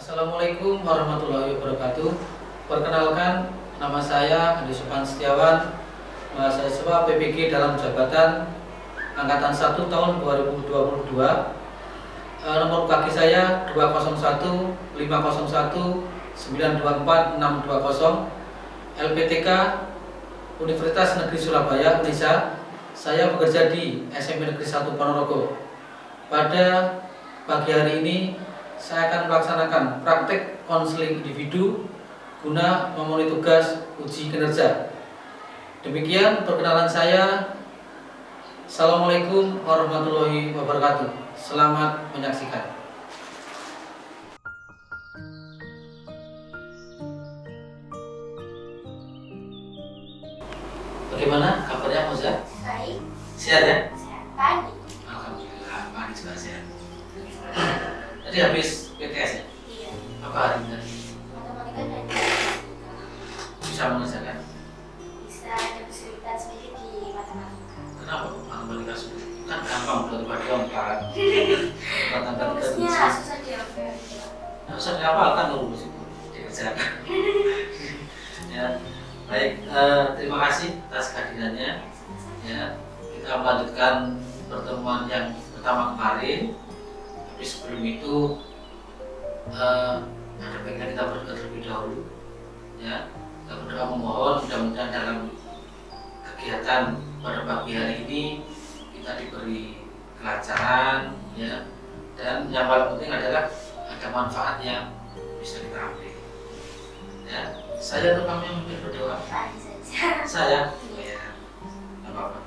Assalamualaikum warahmatullahi wabarakatuh. Perkenalkan, nama saya Andi Supan Setiawan, mahasiswa PPG dalam jabatan Angkatan 1 tahun 2022. Nomor kaki saya 201 501 924 620, LPTK Universitas Negeri Surabaya, Indonesia. Saya bekerja di SMP Negeri 1 Ponorogo. Pada pagi hari ini saya akan melaksanakan praktek konseling individu guna memenuhi tugas uji kinerja. Demikian perkenalan saya. Assalamualaikum warahmatullahi wabarakatuh. Selamat menyaksikan. Bagaimana kabarnya Moza? Baik. Sehat ya? Sehat. Pagi. Alhamdulillah, pagi juga sehat. Tadi habis PTS ya? Iya. Apa hari ini tadi? Matematika dan Bisa mengerjakan? bisa ada kesulitan sedikit di matematika. Kenapa matematika sulit? Kan gampang, 2 × 2 4. Empat Rumusnya bisa. susah dihafal. Nggak usah dihafalkan rumus itu, dikerjakan. Ya, baik. Terima kasih atas kehadirannya. Ya, kita melanjutkan pertemuan yang pertama kemarin. Tapi sebelum itu ada baiknya kita berdoa terlebih dahulu. Ya, kita berdoa memohon mudah-mudahan dalam kegiatan pada pagi hari ini kita diberi kelancaran, ya, dan yang paling penting adalah ada manfaat yang bisa kita ambil. Ya, saya atau kamu yang mungkin berdoa? Tadi saja. Saya, ya, nggak apa-apa.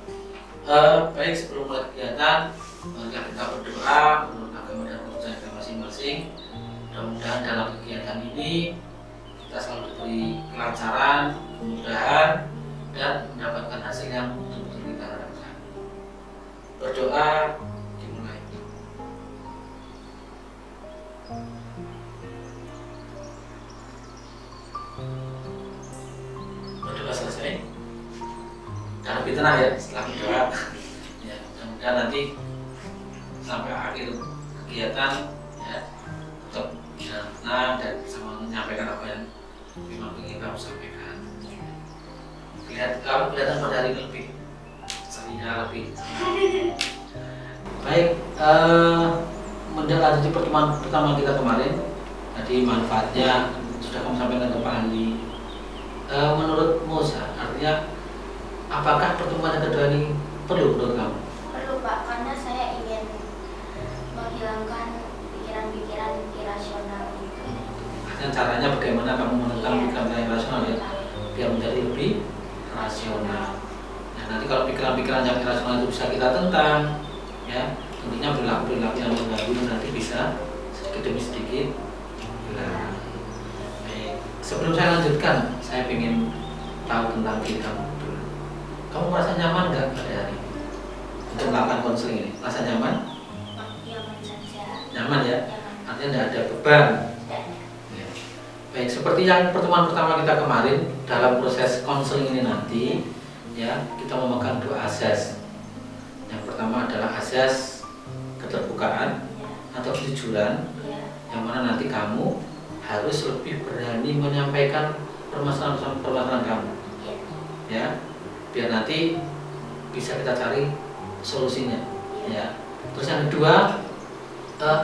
Baik, sebelum mulai kegiatan, mari kita berdoa menurut agama dan kepercayaan kita masing-masing. Mudah-mudahan dalam kegiatan ini kita selalu diberi kelancaran, kemudahan, dan mendapatkan hasil yang betul-betul kita harapkan. Berdoa dimulai. Berdoa selesai. Dan lebih tenang ya setelah berdoa. Ya, mudah-mudahan nanti sampai akhir kegiatan ya tetap tenang dan bisa menyampaikan apa yang memang ingin kamu sampaikan. Kamu kelihatan pada hari ini lebih ceria, lebih baik. Menlanjuti pertemuan pertama kita kemarin, tadi manfaatnya sudah kamu sampaikan ke Pak Andi. Menurut Moza, artinya apakah pertemuan yang kedua ini perlu menurut kamu? Perlu Pak, karena saya ingin menghilangkan pikiran-pikiran irasional itu. Artinya caranya bagaimana kamu menentang pikiran irasional ya, biar menjadi lebih rasional. Nah, nanti kalau pikiran-pikiran yang irasional itu bisa kita tentang, ya, tentunya perilaku-perilaku yang mengganggu nanti bisa sedikit demi sedikit hilang. Baik, sebelum saya lanjutkan, saya ingin tahu tentang diri kamu dulu. Kamu merasa nyaman nggak pada hari ini untuk melakukan konseling ini? Merasa nyaman? Nyaman saja. Nyaman ya? Nyaman. Artinya tidak ada beban. Dan Ya. Baik, seperti yang pertemuan pertama kita kemarin, dalam proses konseling ini nanti, ya, kita memegang 2 asas. Yang pertama adalah asas keterbukaan atau kejujuran, yang mana nanti kamu harus lebih berani menyampaikan permasalahan kamu, ya, biar nanti bisa kita cari solusinya, ya. Terus yang kedua,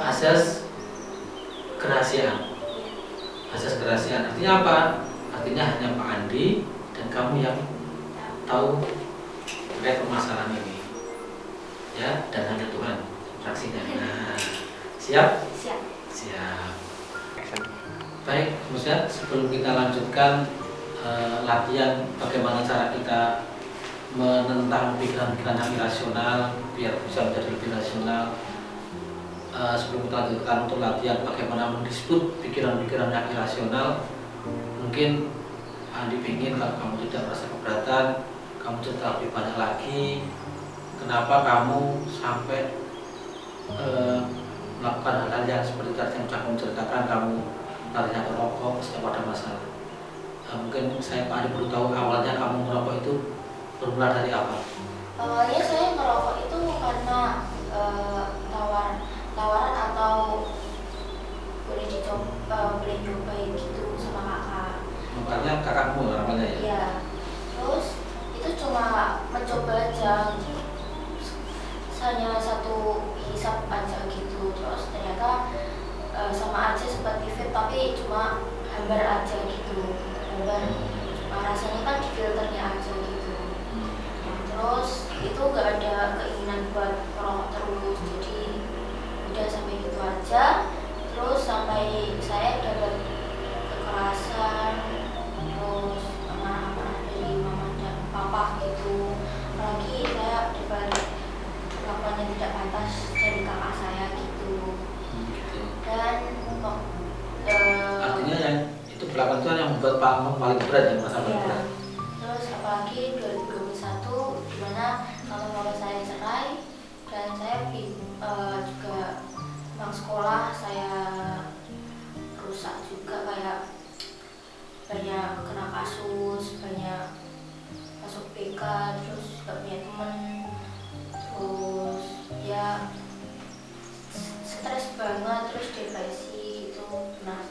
asas kerahasiaan. Asas kerahasiaan artinya apa? Artinya hanya Pak Andi dan kamu yang tahu terkait permasalahan ini, ya, dan hanya Tuhan saksinya. Nah, siap? siap. Siap. Baik, Musya, sebelum kita lanjutkan latihan bagaimana cara kita menentang pikiran-pikiran yang irasional biar bisa menjadi lebih rasional, sebelum kita lanjutkan untuk latihan bagaimana mendisput pikiran-pikiran yang irasional, mungkin Andi ingin kalau kamu tidak merasa keberatan, kamu cerita lebih banyak lagi kenapa kamu sampai melakukan hal-hal yang seperti tadi yang sudah kamu ceritakan, kamu larinya ke rokok setiap ada masalah. Mungkin saya Pak Andi perlu tahu awalnya kamu merokok itu bermula dari apa? Awalnya saya merokok itu karena tawaran atau boleh dicoba boleh nyobain gitu sama kakak. Makanya kakakmu namanya ya? Iya. Terus itu cuma mencoba aja, hanya satu hisap aja gitu. Terus ternyata sama aja seperti vape tapi cuma hambar aja gitu, hambar. Rasanya kan di filternya aja gitu. Terus itu nggak ada keinginan buat merokok terus, jadi udah sampai gitu aja. Terus sampai saya dapat kekerasan, terus amarah-amarah dari mama dan papa gitu. Apalagi saya dapat perlakuan yang tidak pantas dari kakak saya gitu. Gitu. Dan Artinya yang itu perlakuan itu yang membuat paling berat ya, masa paling iya. berat. Terus apalagi 2021 dimana mama saya cerai dan saya juga tentang sekolah saya rusak juga, kayak banyak kena kasus, banyak masuk PK, terus gak punya temen, terus ya stres banget, terus depresi itu. Nah,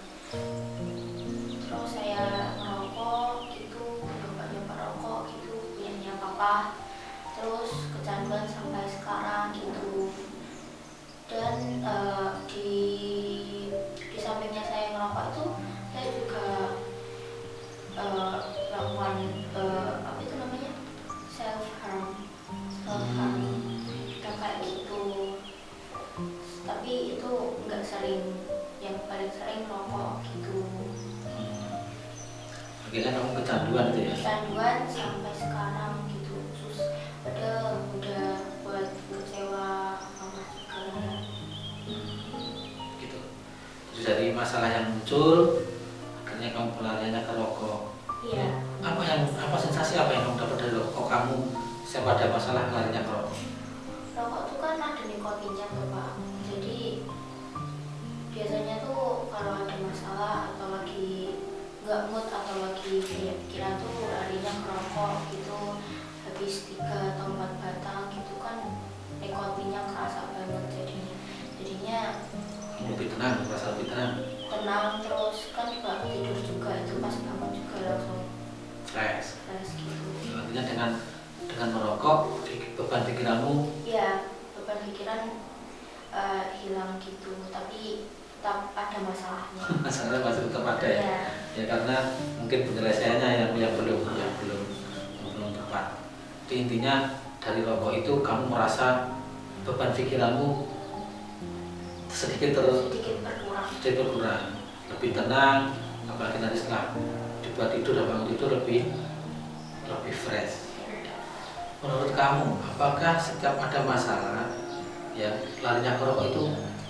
terus saya ngerokok gitu, nyoba rokok gitu, punyanya papa, terus kecanduan sampai sekarang gitu. Dan di sampingnya saya ngerokok itu saya juga melakukan apa itu namanya, self harming kayak gitu. Tapi itu nggak sering, yang paling sering rokok gitu. Akhirnya kamu kecanduan itu ya? Kecanduan sampai sekarang gitu. Terus udah buat kecewa mama juga. Gitu. Jadi dari masalah yang muncul, akhirnya kamu pelariannya ke rokok. Iya. Apa sensasi apa yang kamu dapat dari rokok kamu setiap ada masalah larinya ke rokok? Rokok tuh kan ada nikotinnya tuh Pak. Jadi biasanya tuh kalau ada masalah atau lagi nggak mood atau lagi kayak pikiran tuh larinya ke rokok gitu. Habis 3 atau 4 batang gitu kan nikotinnya kerasa banget, jadinya Lebih tenang, merasa lebih tenang. tenang, terus kan juga tidur juga, itu pas bangun juga langsung Fresh. gitu. Artinya dengan merokok beban pikiranmu Iya, beban pikiran hilang gitu, tapi tetap ada masalahnya. masalahnya masih tetap ada ya. Iya. Ya karena mungkin penyelesaiannya yang belum tepat. Jadi intinya dari rokok itu kamu merasa beban pikiranmu sedikit berkurang, lebih tenang, apalagi nanti setelah dibuat tidur dan bangun tidur lebih fresh. Menurut kamu, apakah setiap ada masalah ya larinya ke rokok itu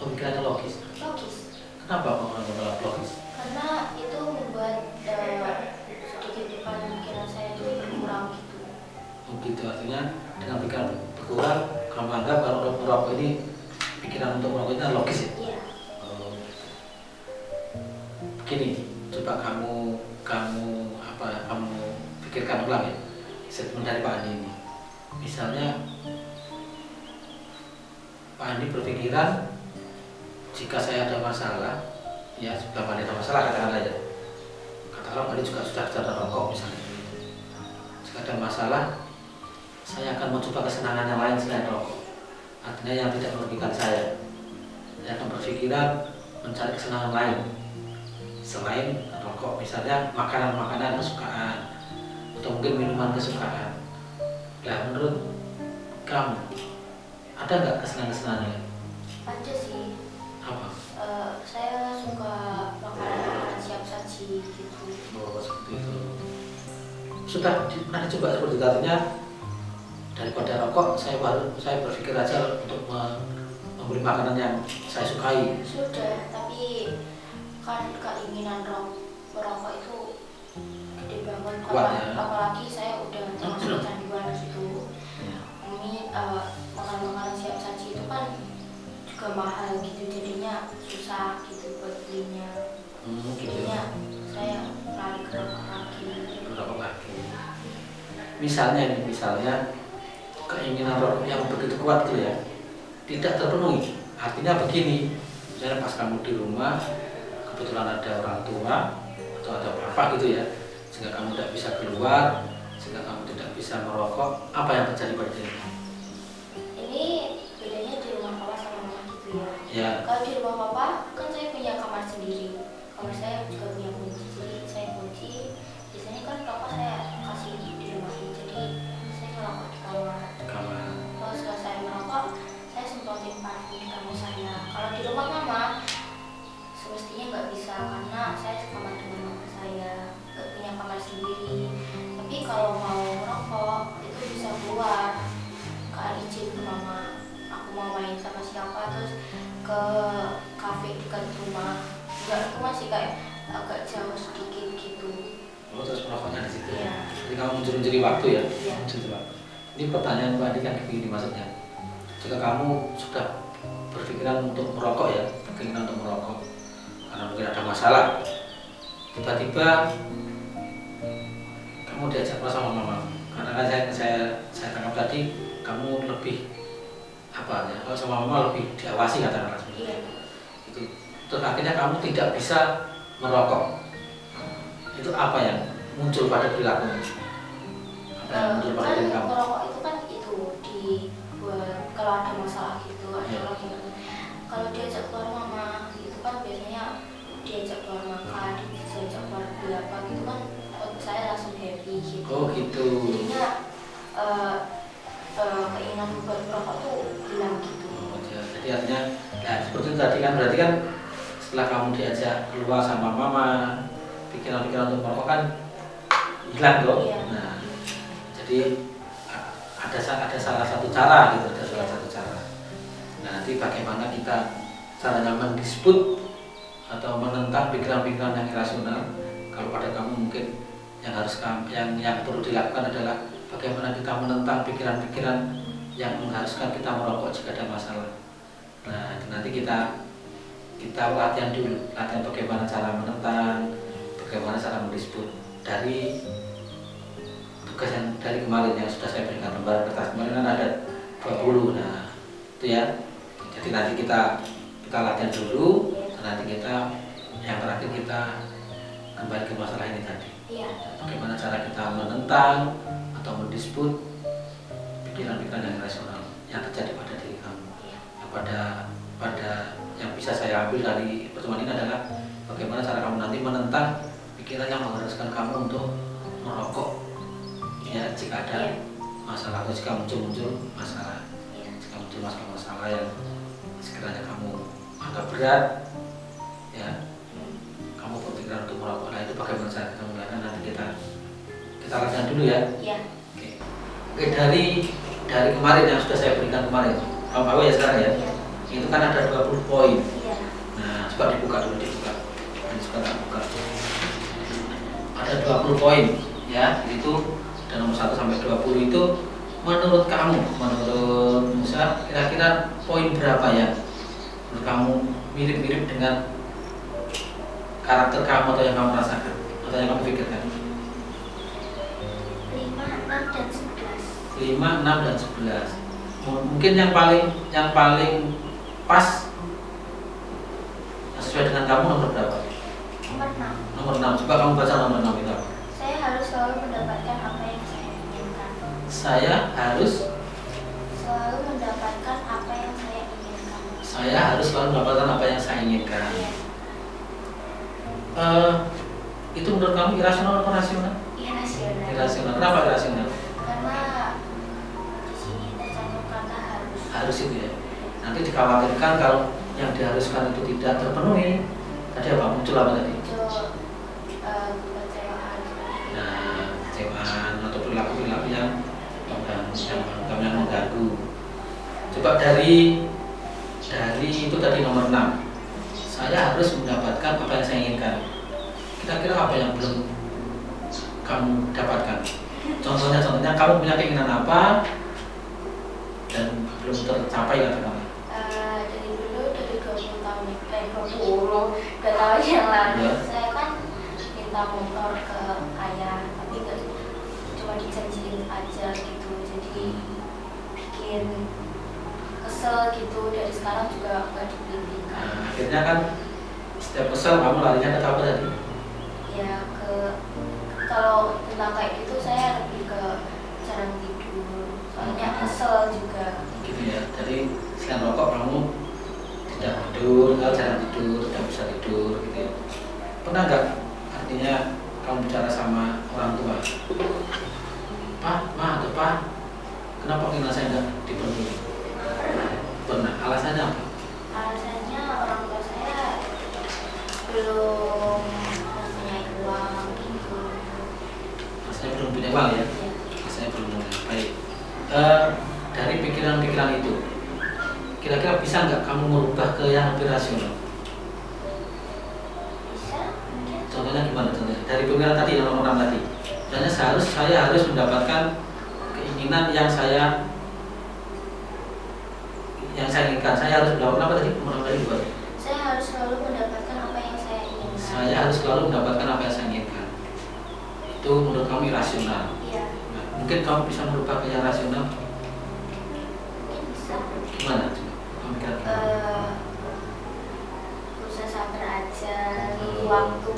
pemikirannya logis? Logis. Kenapa orang menolak logis? Karena itu membuat sedikit beban pikiran saya itu berkurang gitu. Begitu, artinya dengan pikiran berkurang, kamu anggap kalau merokok ini pikiran untuk merokok itu logis ya? Iya. Begini, coba kamu pikirkan ulang ya statement dari Pak Andi ini. Misalnya Pak Andi berpikiran jika saya ada masalah, ya sudah Pak Andi ada masalah katakanlah ya. Katakanlah Pak Andi juga sudah rokok misalnya. Jika ada masalah, saya akan mencoba kesenangan yang lain selain rokok. Artinya yang tidak merugikan saya. Saya akan berpikiran mencari kesenangan lain selain rokok, misalnya makanan-makanan kesukaan atau mungkin minuman kesukaan. Nah, menurut kamu ada nggak kesenangan-kesenangan lain? Ada sih. Apa? Saya suka makanan siap saji gitu. Oh, seperti itu. Sudah pernah dicoba seperti itu, artinya daripada rokok saya berpikir aja untuk membeli makanan yang saya sukai. Sudah, tapi kan keinginan merokok itu gede banget. Kuat ya. Apalagi saya udah termasuk kecanduan gitu. Ini makanan-makanan siap saji itu kan juga mahal gitu, jadinya susah gitu buat belinya. Gitu. Jadinya saya lari ke rokok lagi. Misalnya keinginan rokok yang begitu kuat itu ya tidak terpenuhi. Artinya begini, misalnya pas kamu di rumah kebetulan ada orang tua atau ada bapak gitu ya, sehingga kamu tidak bisa keluar, sehingga kamu tidak bisa merokok, apa yang terjadi pada diri kamu? Ini bedanya di rumah papa sama mama gitu ya. Ya, Kalau di rumah papa kan saya punya kamar sendiri. Kamar saya juga punya kunci, jadi saya kunci. Biasanya kan papa saya kasih di rumah ini, jadi saya ngerokok di kamar. di kamar. Kalau setelah saya merokok, saya semprotin parfum di kamar saya. Kalau di rumah mama, semestinya nggak bisa karena saya sekamar dengan mama saya, nggak punya kamar sendiri. Tapi kalau mau merokok itu bisa keluar, kayak izin ke mama. Aku mau main sama siapa, terus ke kafe dekat rumah. Enggak rumah sih, kayak agak jauh sedikit gitu. Oh, terus merokoknya di situ. Iya. Jadi kamu mencuri waktu ya? Iya. Mencuri waktu. Ini pertanyaan Mbak Adi kan begini maksudnya. Jika kamu sudah berpikiran untuk merokok ya, keinginan untuk merokok, karena mungkin ada masalah, tiba-tiba kamu diajak keluar sama mama. Karena kan saya tangkap tadi kamu lebih apa ya? Kalau sama mama lebih diawasi katakanlah seperti Iya. itu. Terus akhirnya kamu tidak bisa merokok. Itu apa yang muncul pada perilakumu? Apa yang muncul pada Kan diri kamu? merokok itu kan itu dibuat kalau ada masalah gitu, ada Iya. orang yang kalau diajak keluar mama itu kan biasanya diajak keluar makan, diajak keluar beli apa gitu kan, saya langsung happy gitu. Oh gitu. Jadinya keinginan buat merokok tuh hilang gitu. Oh, jadi artinya, nah seperti itu tadi kan berarti kan setelah kamu diajak keluar sama mama, pikiran-pikiran untuk merokok kan hilang dong. Iya. Nah, jadi ada salah satu cara gitu, ada salah satu cara. Nah, nanti bagaimana kita caranya mendisput atau menentang pikiran-pikiran yang irasional. Kalau pada kamu mungkin yang perlu dilakukan adalah bagaimana kita menentang pikiran-pikiran yang mengharuskan kita merokok jika ada masalah. Nah, itu nanti kita latihan dulu, latihan bagaimana cara menentang, bagaimana cara mendisput dari tugas yang dari kemarin yang sudah saya berikan, lembaran kertas kemarin kan ada 20. Nah, itu ya. Jadi nanti kita latihan dulu, dan nanti yang terakhir kita kembali ke masalah ini tadi. Iya. Bagaimana cara kita menentang atau mendisput pikiran-pikiran yang rasional yang terjadi pada diri kamu. Iya. Pada yang bisa saya ambil dari pertemuan ini adalah bagaimana cara kamu nanti menentang pikiran yang mengharuskan kamu untuk merokok. Ya, jika ada Iya. masalah atau jika muncul masalah, Iya. jika muncul masalah yang sekiranya kamu anggap berat, ya, kamu berpikiran untuk merokok. Nah, itu bagaimana cara kita menggunakan, nanti kita latihan dulu ya. Iya. Oke, dari kemarin yang sudah saya berikan kemarin, kamu tahu ya sekarang ya, Iya. itu kan ada 20 poin. Iya. Nah, coba dibuka dulu, dibuka. Ini sekarang buka. Ada 20 poin, ya, itu dari nomor 1 sampai 20 itu menurut kamu, menurut Musa, kira-kira poin berapa ya menurut kamu mirip-mirip dengan karakter kamu atau yang kamu rasakan atau yang kamu pikirkan? 5, 6, dan 11. 5, 6, dan 11. Mungkin yang paling pas yang sesuai dengan kamu nomor berapa? Nomor 6. Nomor 6. Coba kamu baca nomor 6 itu apa? Saya harus selalu mendapatkan apa yang saya inginkan. Saya harus Selalu mendapatkan apa yang saya inginkan. selalu mendapatkan apa yang saya inginkan. Iya. Itu menurut kamu irasional atau rasional? Irasional. Irasional. Kenapa irasional? Karena di sini tercantum kata harus. Harus itu ya. Nanti dikhawatirkan kalau yang diharuskan itu tidak terpenuhi. Tadi apa? Muncul apa tadi? Muncul kekecewaan. Nah, kecewaan atau perilaku-perilaku yang mengganggu. Coba dari itu tadi nomor 6. Saya harus mendapatkan apa yang saya inginkan. Kira-kira apa yang belum kamu dapatkan? Contohnya kamu punya keinginan apa dan belum tercapai katakanlah. Dari dulu, dari 20 tahun, 2 tahun yang lalu, Ya. saya kan minta motor ke ayah, tapi nggak, cuma dijanjiin aja gitu, jadi bikin kesel gitu. Dari sekarang juga nggak dibelikan. Nah, akhirnya kan Setiap kesel kamu larinya ke apa tadi? Ya kalau tentang kayak gitu saya lebih ke jarang tidur. Soalnya kesel juga. Gitu ya. Jadi selain rokok kamu tidak tidur, kalau jarang tidur, tidak bisa tidur gitu ya. Pernah nggak artinya kamu bicara sama orang tua? Pak, ma, atau pak, kenapa keinginan saya nggak dipenuhi? Pernah. Alasannya apa? Alasannya orang tua saya belum mempunyai uang gitu. Saya belum punya uang ya. Ya, Saya belum punya. Baik. Dari pikiran-pikiran itu, kira-kira bisa nggak kamu merubah ke yang lebih rasional? bisa mungkin. Contohnya gimana? Contohnya dari pikiran tadi yang nomor 6 tadi. Misalnya saya harus mendapatkan keinginan yang saya inginkan. Saya harus mendapatkan apa tadi? Nomor 6 tadi buat. Saya harus selalu mendapatkan apa yang saya inginkan. Saya harus selalu mendapatkan apa yang saya inginkan. Itu menurut kamu irasional. Iya, Nah, mungkin kamu bisa merubah ke yang rasional. mungkin bisa. Gimana? Kamu kira-kira? Berusaha sabar aja, nunggu waktu.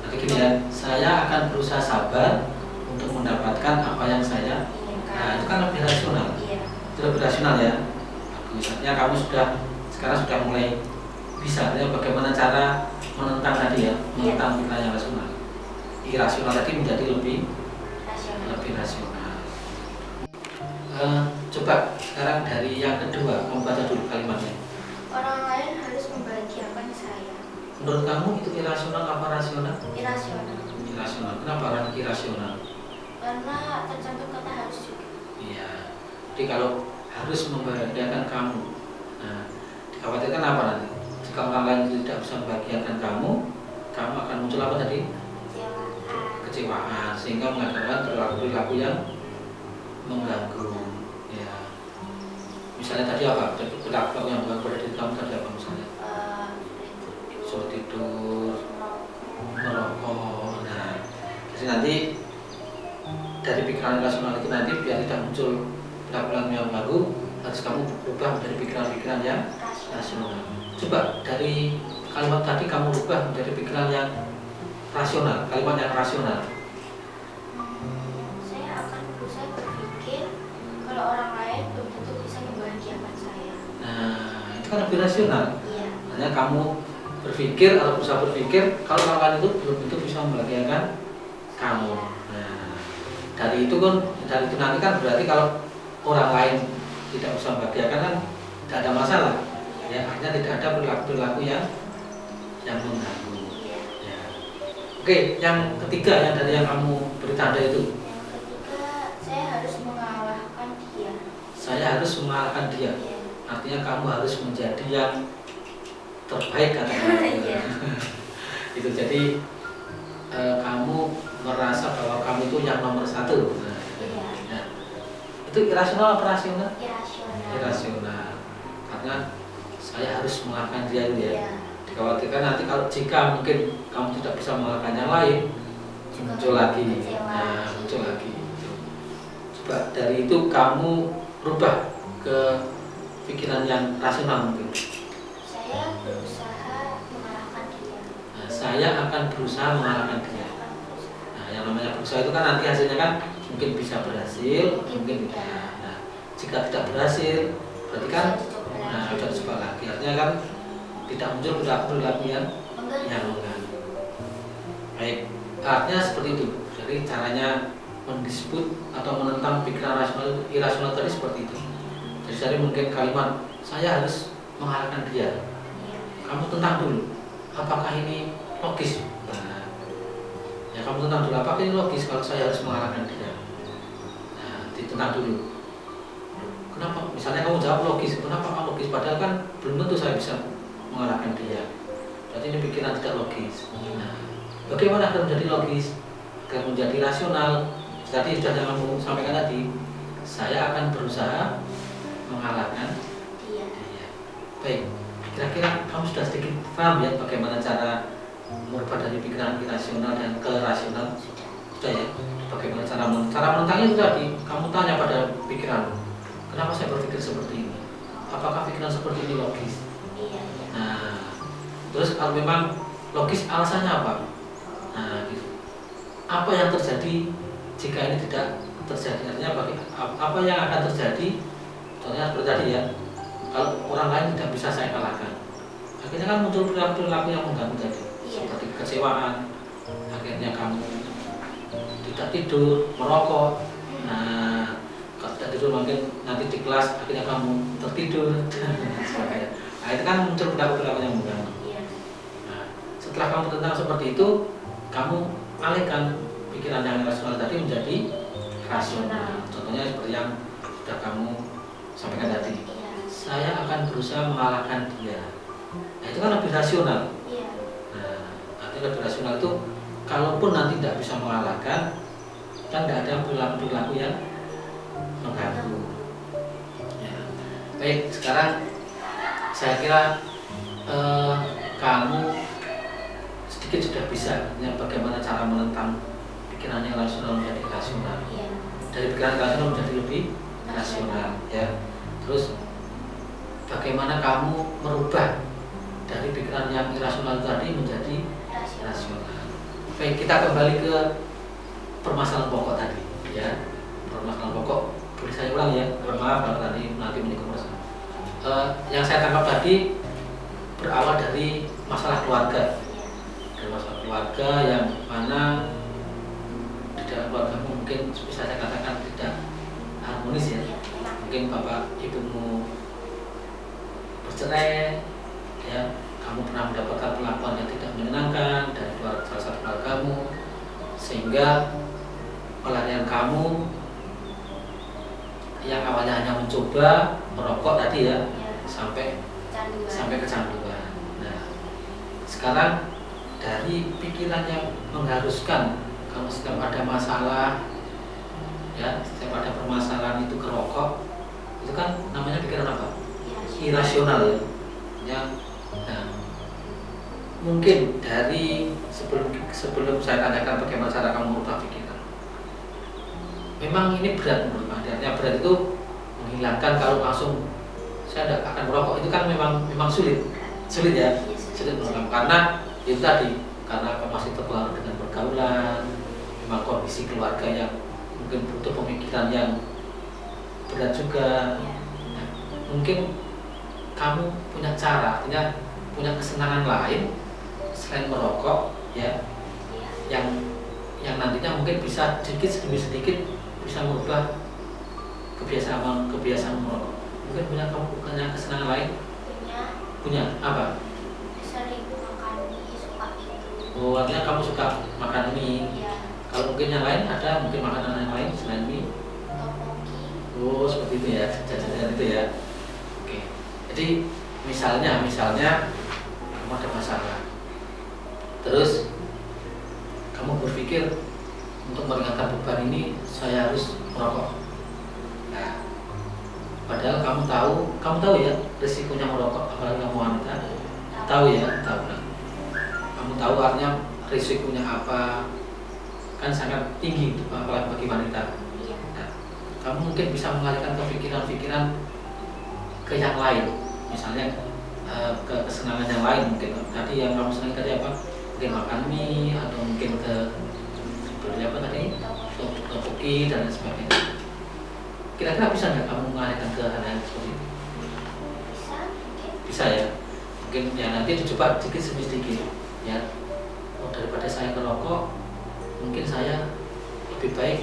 Nanti gini ya, saya akan berusaha sabar untuk mendapatkan apa yang saya. Nah, itu Inginkan. kan lebih rasional. Iya. Itu lebih rasional ya. Bagus. Artinya kamu sekarang sudah mulai bisa ya, bagaimana cara menentang tadi ya, menentang pikiran yang rasional. Irasional tadi menjadi lebih Rasional. rasional. Coba sekarang dari yang kedua, kamu baca dulu kalimatnya. Orang lain harus membahagiakan saya. Menurut kamu itu irasional apa rasional? Irasional. Irasional. Kenapa irasional? Karena tercantum kata harus juga. Iya. Jadi kalau harus membahagiakan kamu, nah dikhawatirkan apa nanti? Jika orang lain tidak bisa membahagiakan kamu akan muncul apa tadi? Kecewaan. Kecewaan, sehingga mengadakan perilaku yang mengganggu. Ya. Misalnya tadi apa? Perilaku yang mengganggu pada diri kamu tadi apa misalnya? Sulit tidur, merokok. Nah, jadi nanti dari pikiran rasional itu nanti biar tidak muncul perilaku yang mengganggu, harus kamu berubah menjadi pikiran-pikiran yang rasional. Coba dari kalimat tadi kamu ubah menjadi pikiran yang rasional, kalimat yang rasional. Saya akan berusaha berpikir kalau orang lain belum tentu bisa membahagiakan saya. Nah, itu kan lebih rasional. Iya. Hanya kamu berpikir atau berusaha berpikir kalau orang lain itu belum tentu bisa membahagiakan kamu. Nah, dari itu nanti kan berarti kalau orang lain tidak bisa membahagiakan kan tidak ada masalah. Ya, artinya tidak ada perilaku yang mengganggu. Iya. Ya. Oke, yang ketiga yang dari yang kamu beri tanda itu, Yang ketiga, saya harus mengalahkan dia. saya harus mengalahkan dia. Iya. Artinya kamu harus menjadi yang terbaik katakanlah. Iya. Itu jadi kamu merasa bahwa kamu itu yang nomor satu. Nah, Iya. ya. Itu irasional apa rasional? Irasional. Irasional. Karena saya harus mengalahkan dia itu ya. Iya. Dikhawatirkan nanti kalau jika mungkin kamu tidak bisa mengalahkan yang lain, Juga muncul lagi. kecewa. Nah, muncul lagi. Coba dari itu kamu berubah ke pikiran yang rasional mungkin. Saya berusaha mengalahkan dia. Nah, saya akan berusaha mengalahkan dia. Saya akan berusaha. Nah, yang namanya berusaha itu kan nanti hasilnya kan mungkin bisa berhasil, mungkin tidak. Nah, jika tidak berhasil, berarti kan sudah coba lagi. Artinya kan tidak muncul perilaku yang mengganggu. Baik, artinya seperti itu. Jadi caranya mendisput atau menentang pikiran rasional irasional tadi seperti itu. Jadi mungkin kalimat saya harus mengalahkan dia. Iya. Kamu tentang dulu, apakah ini logis? Nah, ya kamu tentang dulu, apakah ini logis kalau saya harus mengalahkan dia? Nah, ditentang dulu. Kenapa? Misalnya kamu jawab logis, kenapa logis? Padahal kan belum tentu saya bisa mengalahkan dia. Berarti ini pikiran tidak logis. Nah, bagaimana agar menjadi logis? Agar menjadi rasional? Tadi sudah yang kamu sampaikan tadi, saya akan berusaha mengalahkan Dia. dia. Baik, kira-kira kamu sudah sedikit paham ya bagaimana cara merubah dari pikiran irasional dan ke rasional? Sudah ya? Bagaimana cara menentangnya itu tadi? Kamu tanya pada pikiran, kenapa saya berpikir seperti ini? Apakah pikiran seperti ini logis? Iya. Nah, terus kalau memang logis alasannya apa. Nah, gitu. Apa yang terjadi jika ini tidak terjadi? Artinya apa yang akan terjadi? Contohnya seperti tadi ya, kalau orang lain tidak bisa saya kalahkan, akhirnya kan muncul perilaku yang mengganggu tadi, seperti kekecewaan, akhirnya kamu tidak tidur, merokok. Nah, kalau tidak tidur mungkin nanti di kelas akhirnya kamu tertidur dan sebagainya. Nah, itu kan muncul perilaku yang mengganggu. Nah, setelah kamu tentang seperti itu, kamu alihkan pikiran yang rasional tadi menjadi rasional. Contohnya seperti yang sudah kamu sampaikan tadi. Saya akan berusaha mengalahkan dia. Nah, itu kan lebih rasional. Nah, artinya lebih rasional itu, kalaupun nanti tidak bisa mengalahkan, kan tidak ada perilaku yang mengganggu. Ya. Baik, sekarang saya kira kamu sedikit sudah bisa bagaimana cara menentang pikiran yang rasional menjadi rasional. Dari pikiran rasional menjadi lebih rasional, ya. Terus bagaimana kamu merubah dari pikiran yang irasional tadi menjadi rasional. Baik, kita kembali ke permasalahan pokok tadi, ya. Permasalahan pokok, boleh saya ulang ya, maaf kalau tadi nanti menyinggung permasalahan. Yang saya tangkap tadi berawal dari masalah keluarga. Dari masalah keluarga yang mana di dalam keluarga mungkin bisa saya katakan tidak harmonis ya. Mungkin bapak ibumu bercerai, ya, kamu pernah mendapatkan perlakuan yang tidak menyenangkan dari salah satu keluargamu, sehingga pelarian kamu yang awalnya hanya mencoba merokok tadi ya, sampai kecanduan. Nah, sekarang dari pikiran yang mengharuskan kalau setiap ada masalah, ya, setiap ada permasalahan itu ke rokok, itu kan namanya pikiran apa? Irasional ya. Nah, mungkin dari sebelum saya tanyakan bagaimana cara kamu merubah pikiran, memang ini berat menurut Anda. Artinya berat itu menghilangkan, kalau langsung saya tidak akan merokok, itu kan memang sulit ya, sulit menurut, karena itu tadi, karena kamu masih terpengaruh dengan pergaulan, memang kondisi keluarga yang mungkin butuh pemikiran yang berat juga. Nah, mungkin kamu punya cara, artinya punya kesenangan lain selain merokok, ya, yang nantinya mungkin bisa sedikit demi sedikit bisa merubah kebiasaan merokok. Mungkin kamu punya kesenangan lain? Punya apa? Sering makan mie, suka itu. Oh, artinya kamu suka makan mie. Kalau mungkin yang lain ada, mungkin makanan yang lain selain mie? Topoki. Oh, seperti itu ya, jajanan itu ya. Oke. Jadi misalnya kamu ada masalah, terus kamu berpikir untuk meringankan beban ini saya harus merokok. Nah, padahal kamu tahu ya risikonya merokok, apalagi kamu wanita, tahu ya, tahu. Nah, kamu tahu artinya risikonya apa, kan sangat tinggi itu apalagi bagi wanita. Nah, kamu mungkin bisa mengalihkan ke pikiran-pikiran ke yang lain, misalnya ke kesenangan yang lain. Mungkin tadi yang kamu senang tadi apa, mungkin makan mie, atau mungkin ke seperti apa tadi, topoki dan lain sebagainya. Kira-kira bisa nggak kamu mengalihkan ke hal-hal seperti itu? Bisa ya, mungkin ya nanti dicoba sedikit ya. Oh, daripada saya merokok, mungkin saya lebih baik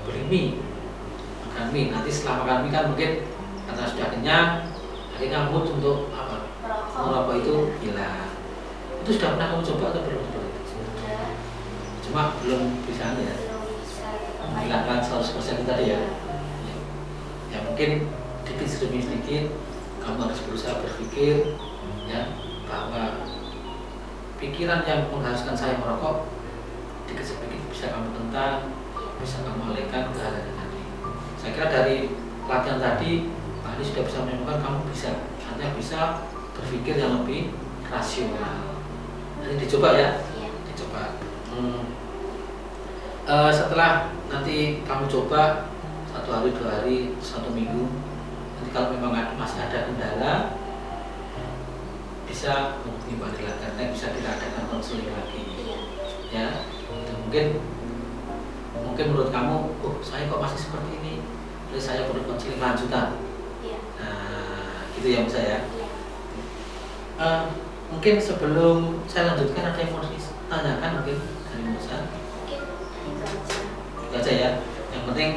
beli mie, makan mie. Nanti setelah makan mie kan mungkin karena sudah kenyang, akhirnya mood untuk apa, merokok itu hilang. Itu sudah pernah kamu coba atau belum? Sudah. Cuma belum bisa ya, menghilangkan 100% tadi ya. Ya mungkin sedikit demi sedikit kamu harus berusaha berpikir ya, bahwa pikiran yang mengharuskan saya merokok sedikit bisa kamu tentang, bisa kamu alihkan ke hal yang tadi. Saya kira dari pelatihan tadi Pak Adi sudah bisa menemukan kamu artinya bisa berpikir yang lebih rasional. Nanti dicoba ya, dicoba. Setelah nanti kamu coba 1 hari, 2 hari, 1 minggu, nanti kalau memang masih ada kendala, bisa menghubungi pengadilan karena bisa diadakan konseling lagi. Iya. Ya, itu mungkin menurut kamu, oh saya kok masih seperti ini, terus saya perlu konseling lanjutan. Iya. Nah, gitu ya Musa ya. Iya. Mungkin sebelum saya lanjutkan ada yang mau ditanyakan mungkin dari Musa. Mungkin itu aja. Itu aja ya. Yang penting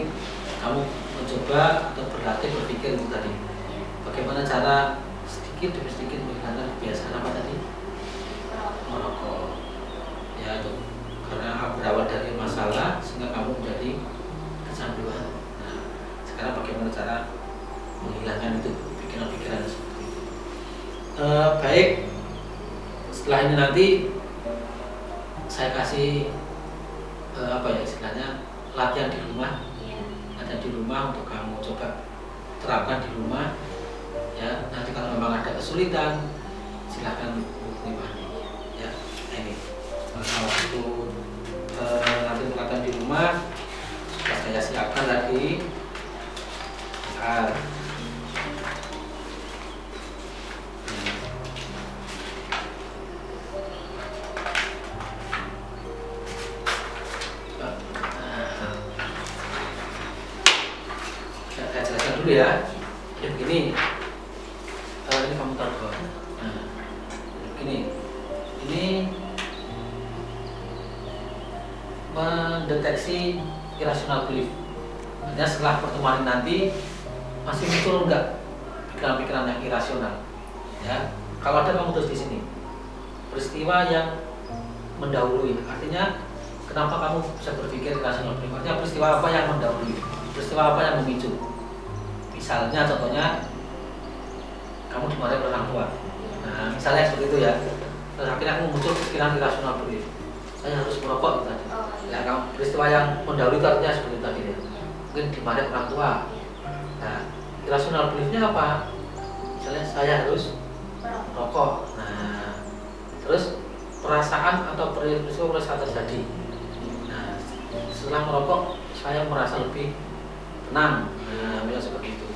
kamu mencoba atau berlatih berpikir itu tadi. Iya. Bagaimana cara sedikit demi sedikit menghilangkan kebiasaan apa tadi? Merokok. Ya itu karena berawal dari masalah sehingga kamu menjadi kecanduan. Nah, sekarang bagaimana cara menghilangkan itu pikiran-pikiran seperti itu? Baik. Setelah ini nanti saya kasih apa ya istilahnya latihan di rumah. Iya. Ada di rumah untuk kamu coba terapkan di rumah. Ya, nanti kalau memang ada kesulitan silahkan hubungi Pak. Ya, ini waktu nanti latihan di rumah sudah saya siapkan tadi. Bentar. Saya jelaskan dulu ya. Jadi begini, ini kamu taruh. Nah, begini, ini mendeteksi irrational belief. Artinya setelah pertemuan nanti masih muncul enggak pikiran-pikiran yang irasional. Ya, kalau ada kamu terus di sini. Peristiwa yang mendahului. Artinya kenapa kamu bisa berpikir irrasional belief? Artinya peristiwa apa yang mendahului? Peristiwa apa yang memicu? Misalnya contohnya kamu dimarahi oleh orang tua. Nah, misalnya seperti itu ya. Terus akhirnya kamu muncul pikiran irasional belief. Saya harus merokok gitu tadi. Ya, kamu peristiwa yang mendahului itu artinya seperti itu tadi ya. Mungkin dimarahi orang tua. Nah, irasional beliefnya apa? Misalnya saya harus merokok. Nah, terus perasaan atau peristiwa terjadi. Nah, setelah merokok saya merasa lebih tenang. Nah, bisa seperti itu.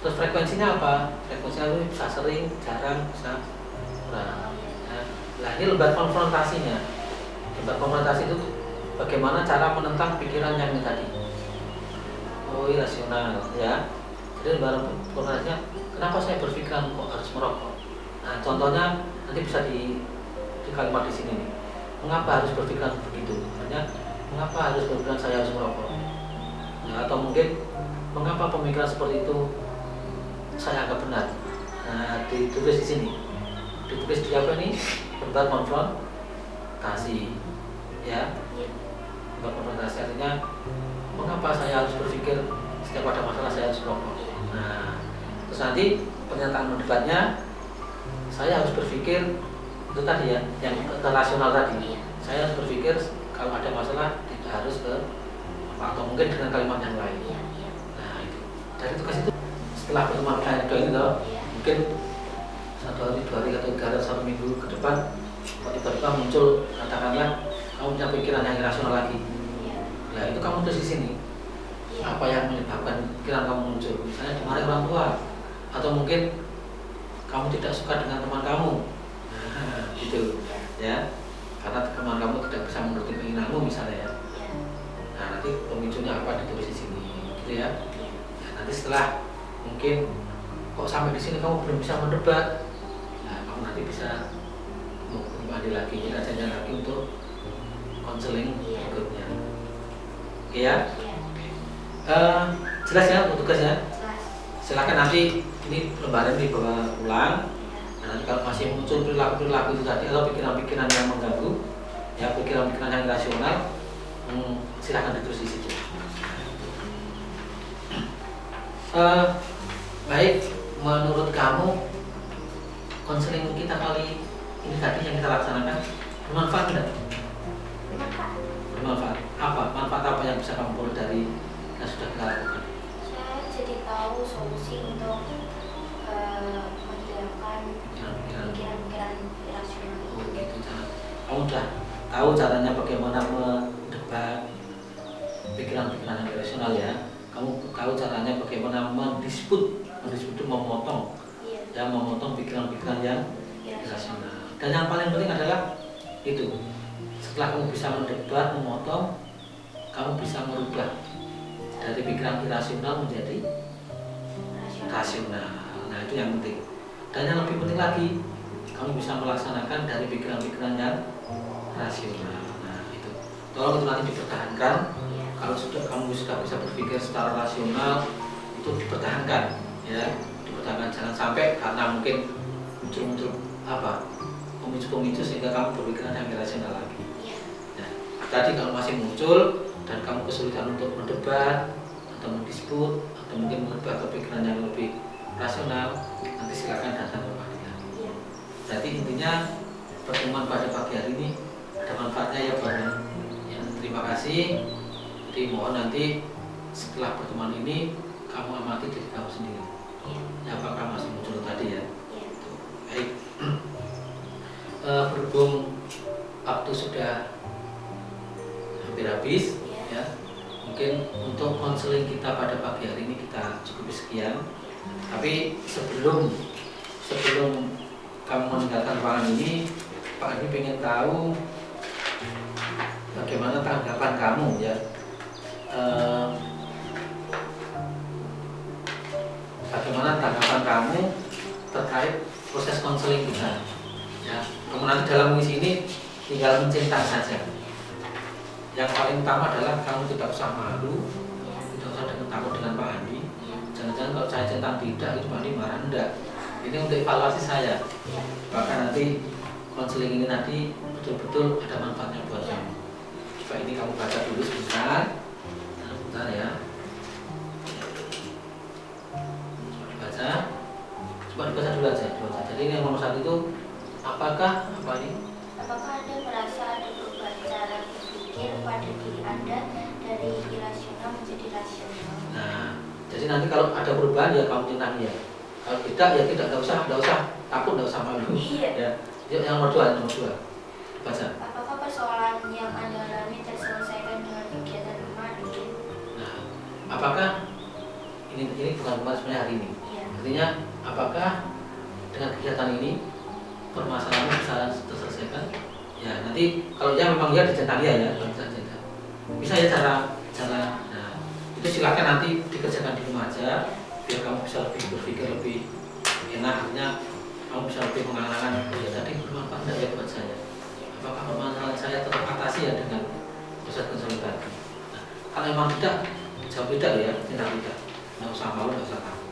Terus frekuensinya apa? Frekuensinya itu bisa sering, jarang, bisa kurang. Nah, ini lembar konfrontasinya. Lembar konfrontasi itu bagaimana cara menentang pikiran yang tadi. Oh, irasional, ya. Jadi lembar konfrontasinya, kenapa saya berpikiran kok harus merokok? Nah, contohnya nanti bisa di kalimat di sini nih. Mengapa harus berpikiran begitu? Artinya, mengapa harus berpikiran saya harus merokok? Nah, atau mungkin mengapa pemikiran seperti itu saya anggap benar. Nah, ditulis di sini. Ditulis di apa nih? Lembar konfrontasi. Ya. Lembar konfrontasi artinya mengapa saya harus berpikir setiap ada masalah saya harus merokok. Nah, terus nanti pernyataan mendebatnya saya harus berpikir itu tadi ya, yang rasional tadi. Saya harus berpikir kalau ada masalah tidak harus ke atau mungkin dengan kalimat yang lain. Nah, itu. Dari tugas itu setelah pertemuan kalian itu mungkin 1 hari, 2 hari atau 3 hari, 1 minggu ke depan kok tiba-tiba muncul katakanlah kamu punya pikiran yang irasional lagi. Nah, itu kamu terus di sini. Apa yang menyebabkan pikiran kamu muncul? Misalnya dimarahi orang tua atau mungkin kamu tidak suka dengan teman kamu. Nah, gitu. Ya. Karena teman kamu tidak bisa menuruti keinginanmu misalnya ya. Nah, nanti pemicunya apa ditulis di sini, gitu ya. Nah, nanti setelah mungkin kok sampai di sini kamu belum bisa mendebat, nah kamu nanti bisa kembali lagi kita janjian lagi untuk konseling berikutnya. Oke ya. Jelas ya untuk tugasnya. Silakan nanti ini lembaran dibawa pulang. Nah, nanti kalau masih muncul perilaku-perilaku itu tadi atau pikiran-pikiran yang mengganggu, ya pikiran-pikiran yang irasional, silahkan ditulis di situ. Baik, menurut kamu konseling kita kali ini tadi yang kita laksanakan bermanfaat tidak? Bermanfaat. Apa? Manfaat apa yang bisa kamu peroleh dari yang sudah kita lakukan? Saya jadi tahu solusi untuk menghilangkan pikiran-pikiran irasional. Oh gitu, kamu sudah tahu caranya bagaimana mendebat pikiran-pikiran yang irasional ya. Kamu tahu caranya bagaimana mendisput itu memotong, ya memotong pikiran-pikiran yang irasional. Dan yang paling penting adalah itu, setelah kamu bisa mendebat, memotong, kamu bisa merubah dari pikiran irasional menjadi rasional. Nah itu yang penting. Dan yang lebih penting lagi, kamu bisa melaksanakan dari pikiran-pikiran yang rasional. Nah itu, tolong itu nanti dipertahankan. Kalau kamu sudah bisa berpikir secara rasional, itu dipertahankan, ya, dipertahankan. Jangan sampai karena mungkin muncul pemicu-pemicu sehingga kamu berpikiran yang irasional lagi. Nah, tadi kalau masih muncul dan kamu kesulitan untuk mendebat atau mendisput atau mungkin merubah kepikiran yang lebih rasional, nanti silakan datang ke panitia. Jadi intinya pertemuan pada pagi hari ini ada manfaatnya ya buat ya, terima kasih. Jadi mohon nanti setelah pertemuan ini kamu amati diri kamu sendiri. Ya, apakah masih muncul tadi ya? Baik. Berhubung waktu sudah hampir habis, ya, mungkin untuk konseling kita pada pagi hari ini kita cukup sekian. Tapi sebelum kamu meninggalkan ruangan ini, Pak Andi pengen tahu bagaimana tanggapan kamu, ya. Bagaimana tanggapan kamu terkait proses konseling kita? Ya, kamu nanti dalam mengisi ini tinggal mencinta saja. Yang paling utama adalah kamu tidak usah malu, tidak usah takut dengan Pak Andi. Jangan-jangan kalau saya centang tidak, itu Pak Andi marah, enggak. Ini untuk evaluasi saya. Bahkan nanti konseling ini nanti betul-betul ada manfaatnya buat kamu. Coba ini kamu baca dulu sebentar. Bentar ya. Coba dibaca dulu aja. Jadi ini yang nomor 1 itu apakah Anda merasa ada perubahan cara berpikir pada diri Anda dari irasional menjadi rasional? Nah, jadi nanti kalau ada perubahan ya kamu centang ya. Kalau tidak ya tidak usah takut, tidak usah malu. Ya. Yang nomor 2. Baca. Apakah persoalan yang Anda alami terselesaikan dengan kegiatan kemarin? Nah, apakah ini bukan sebenarnya hari ini. Artinya apakah dengan kegiatan ini permasalahan bisa terselesaikan? Ya nanti kalau ya memang ya dicentangi ya, bisa ya cara. Nah itu silakan nanti dikerjakan di rumah aja, biar kamu bisa lebih berpikir lebih enak. Artinya kamu bisa lebih menganalkan ya tadi bermanfaat tidak ya buat saya. Apakah permasalahan saya teratasi ya dengan proses konsolidasi? Nah, kalau memang tidak, jawab tidak ya, tidak. Nggak usah malu, nggak usah takut.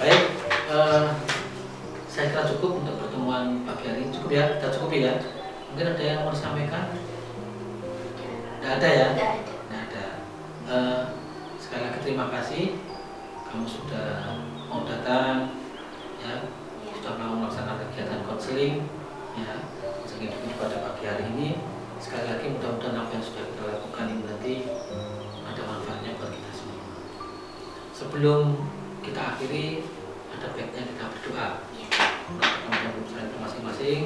Baik, saya kira cukup untuk pertemuan pagi hari ini. Cukup ya, kita cukupi ya. Mungkin ada yang mau disampaikan? Tidak ada ya? Tidak ada. Sekali lagi terima kasih. Kamu sudah mau datang, ya, sudah mau melaksanakan kegiatan konseling, ya, konseling pada pagi hari ini. Sekali lagi mudah-mudahan apa yang sudah kita lakukan ini nanti ada manfaatnya buat kita semua. Sebelum kita akhiri, ada baiknya kita berdoa. Mudah-mudahan itu masing-masing.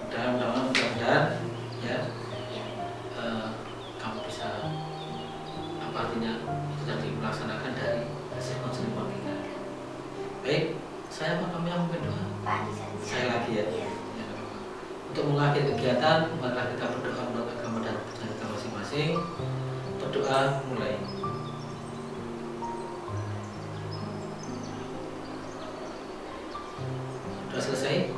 Mudah-mudahan ya, kamu bisa artinya itu tadi melaksanakan dari hasil konseling kita. Baik, saya apa kami yang berdoa? Saya lagi ya. Untuk mengakhiri kegiatan, marilah kita berdoa menurut agama dan kepercayaan kita masing-masing. Berdoa mulai. Sudah selesai?